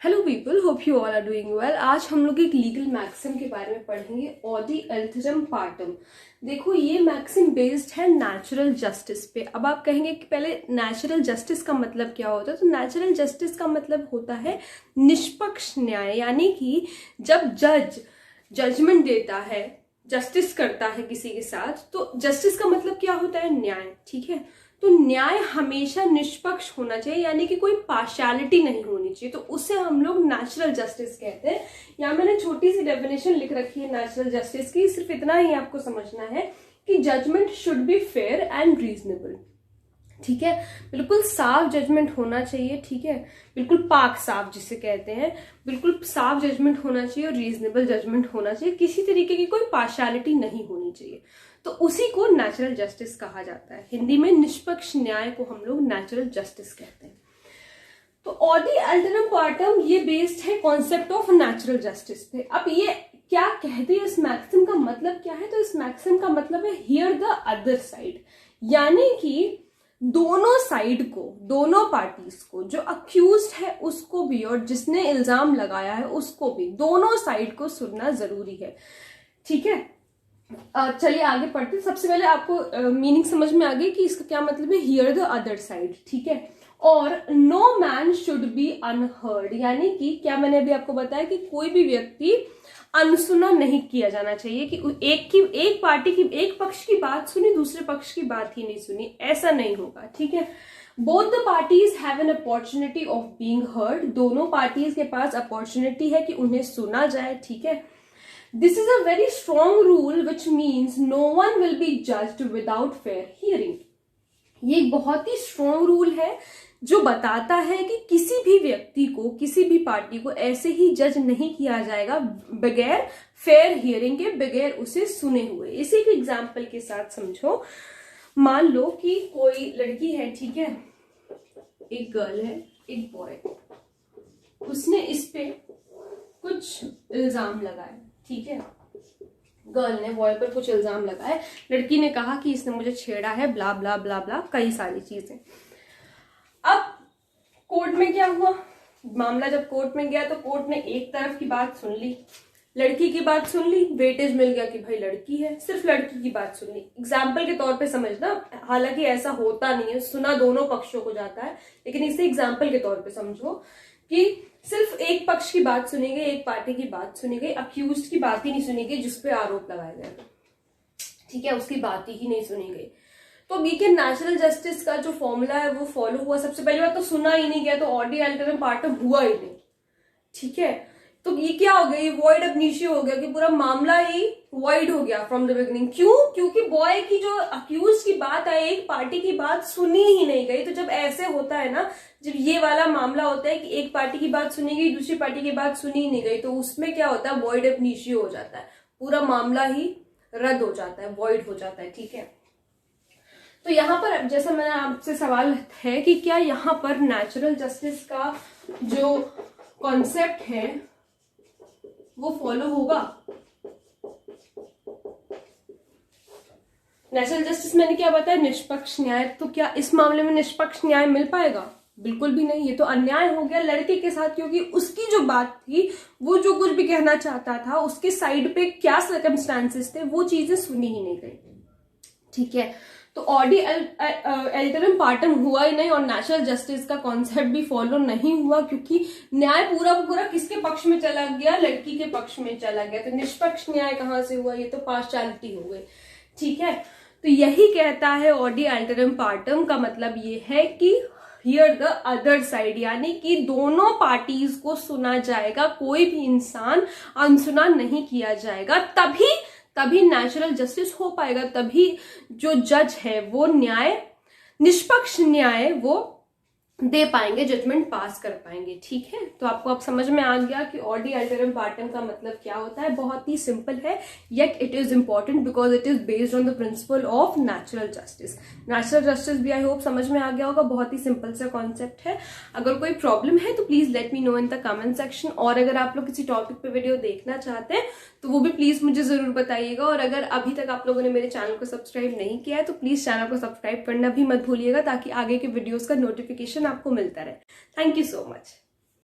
Hello people, hope you all are doing well. आज हम लोग एक लीगल मैक्सिम के बारे में पढ़ेंगे, ऑडी अल्टरम पार्टम। देखो, ये मैक्सिम बेस्ड है नेचुरल जस्टिस पे। अब आप कहेंगे कि पहले नेचुरल जस्टिस का मतलब क्या होता है। तो नेचुरल जस्टिस का मतलब होता है निष्पक्ष न्याय, यानी कि जब जज जजमेंट देता है, जस्टिस करता है किसी के साथ, तो जस्टिस का मतलब क्या होता है? न्याय। ठीक है, तो न्याय हमेशा निष्पक्ष होना चाहिए, यानी कि कोई पार्शियलिटी नहीं होनी चाहिए। तो उसे हम लोग नेचुरल जस्टिस कहते हैं। यहाँ मैंने छोटी सी डेफिनेशन लिख रखी है नेचुरल जस्टिस की। सिर्फ इतना ही आपको समझना है कि judgement should be fair and reasonable. ठीक है, बिल्कुल साफ जजमेंट होना चाहिए। ठीक है, बिल्कुल पाक साफ जिसे कहते हैं, बिल्कुल साफ जजमेंट होना चाहिए और रीजनेबल जजमेंट होना चाहिए। किसी तरीके की कोई पार्शियलिटी नहीं होनी चाहिए। तो उसी को नेचुरल जस्टिस कहा जाता है। हिंदी में निष्पक्ष न्याय को हम लोग नेचुरल जस्टिस कहते हैं। तो ऑडी अल्टरम पार्टम ये बेस्ड है कॉन्सेप्ट ऑफ नेचुरल जस्टिस पे। अब ये क्या कहते हैं, इस मैक्सिम का मतलब क्या है? तो इस मैक्सिम का मतलब है हियर द अदर साइड, यानी कि दोनों साइड को, दोनों पार्टीज को, जो अक्यूज्ड है उसको भी और जिसने इल्जाम लगाया है उसको भी, दोनों साइड को सुनना जरूरी है। ठीक है, चलिए आगे पढ़ते हैं। सबसे पहले आपको मीनिंग समझ में आ गई कि इसका क्या मतलब है, हियर द अदर साइड। ठीक है, और no man should be unheard, यानी कि क्या मैंने अभी आपको बताया कि कोई भी व्यक्ति अनसुना नहीं किया जाना चाहिए कि एक पार्टी की, एक पक्ष की बात सुनी, दूसरे पक्ष की बात ही नहीं सुनी, ऐसा नहीं होगा। ठीक है, both the parties have an opportunity of being heard, दोनों पार्टीज के पास अपॉर्चुनिटी है कि उन्हें सुना जाए। ठीक है, this is a very strong rule which means no one will be judged without fair hearing. ये एक बहुत ही स्ट्रॉन्ग रूल है जो बताता है कि किसी भी व्यक्ति को, किसी भी पार्टी को ऐसे ही जज नहीं किया जाएगा बगैर फेयर हियरिंग के, बगैर उसे सुने हुए। इसी के एग्जाम्पल के साथ समझो। मान लो कि कोई लड़की है, ठीक है, एक गर्ल है, एक बॉय, उसने इस पे कुछ इल्जाम लगाए। ठीक है, गर्ल ने बॉय पर कुछ इल्जाम लगाए, लड़की ने कहा कि इसने मुझे छेड़ा है, ब्ला ब्ला ब्ला ब्ला, कई सारी चीजें। अब कोर्ट में क्या हुआ, मामला जब कोर्ट में गया तो कोर्ट ने एक तरफ की बात सुन ली, लड़की की बात सुन ली, वेटेज मिल गया कि भाई लड़की है, सिर्फ लड़की की बात सुन ली। एग्जाम्पल के तौर पे समझना, हालांकि ऐसा होता नहीं है, सुना दोनों पक्षों को जाता है, लेकिन इसे एग्जाम्पल के तौर पे समझो कि सिर्फ एक पक्ष की बात सुनी गई, एक पार्टी की बात सुनी गई, अक्यूज्ड की बात ही नहीं सुनी गई जिसपे आरोप लगाया गया। ठीक है, उसकी बात ही नहीं सुनी गई। तो बी के नेचुरल जस्टिस का जो फॉर्मूला है वो फॉलो हुआ। सबसे पहली बात तो सुना ही नहीं गया, तो ऑडी अल्टरम पार्टम हुआ ही नहीं। ठीक है, तो ये क्या हो गया, ये वॉइड अब नीचे हो गया कि पूरा मामला ही वॉइड हो गया फ्रॉम द बिगिनिंग। क्यों? क्योंकि बॉय की जो अक्यूज की बात आई, एक पार्टी की बात सुनी ही नहीं गई। तो जब ऐसे होता है ना, जब ये वाला मामला होता है कि एक पार्टी की बात सुनी गई, दूसरी पार्टी की बात सुनी ही नहीं गई, तो उसमें क्या होता है, वॉइड अब नीचे हो जाता है, पूरा मामला ही रद्द हो जाता है, वॉइड हो जाता है। ठीक है, तो यहाँ पर जैसा मैंने आपसे सवाल है कि क्या यहाँ पर नेचुरल जस्टिस का जो कॉन्सेप्ट है वो फॉलो होगा? नेचुरल जस्टिस मैंने क्या बताया, निष्पक्ष न्याय। तो क्या इस मामले में निष्पक्ष न्याय मिल पाएगा? बिल्कुल भी नहीं। ये तो अन्याय हो गया लड़के के साथ, क्योंकि उसकी जो बात थी, वो जो कुछ भी कहना चाहता था, उसके साइड पे क्या सर्कमस्टांसेस थे, वो चीजें सुनी ही नहीं गई। ठीक है, तो ऑडी अल्टरम पार्टम हुआ ही नहीं और नेचुरल जस्टिस का कॉन्सेप्ट भी फॉलो नहीं हुआ, क्योंकि न्याय पूरा पूरा किसके पक्ष में चला गया, लड़की के पक्ष में चला गया। तो निष्पक्ष न्याय कहां से हुआ, ये तो पार्शियलिटी हो गई। ठीक है, तो यही कहता है ऑडी अल्टरम पार्टम का मतलब ये है कि हियर द अदर साइड, यानी कि दोनों पार्टीज को सुना जाएगा, कोई भी इंसान अनसुना नहीं किया जाएगा। तभी नेचुरल जस्टिस हो पाएगा, तभी जो जज है वो न्याय, निष्पक्ष न्याय वो दे पाएंगे, जजमेंट पास कर पाएंगे। ठीक है, तो आपको अब समझ में आ गया कि ऑडी अल्टरम पार्टम का मतलब क्या होता है। बहुत ही सिंपल है, yet it is important because it is based on the principle of natural justice. Natural justice भी आई होप समझ में आ गया होगा, बहुत ही सिंपल सा कॉन्सेप्ट है। अगर कोई प्रॉब्लम है तो please let me know in the comment section, और अगर आप लोग किसी टॉपिक पे वीडियो देखना चाहते हैं तो वो भी प्लीज मुझे जरूर बताइएगा। और अगर अभी तक आप लोगों ने मेरे चैनल को सब्सक्राइब नहीं किया है तो प्लीज चैनल को सब्सक्राइब करना भी मत भूलिएगा, ताकि आगे के वीडियोस का नोटिफिकेशन आपको मिलता रहे। Thank you so much.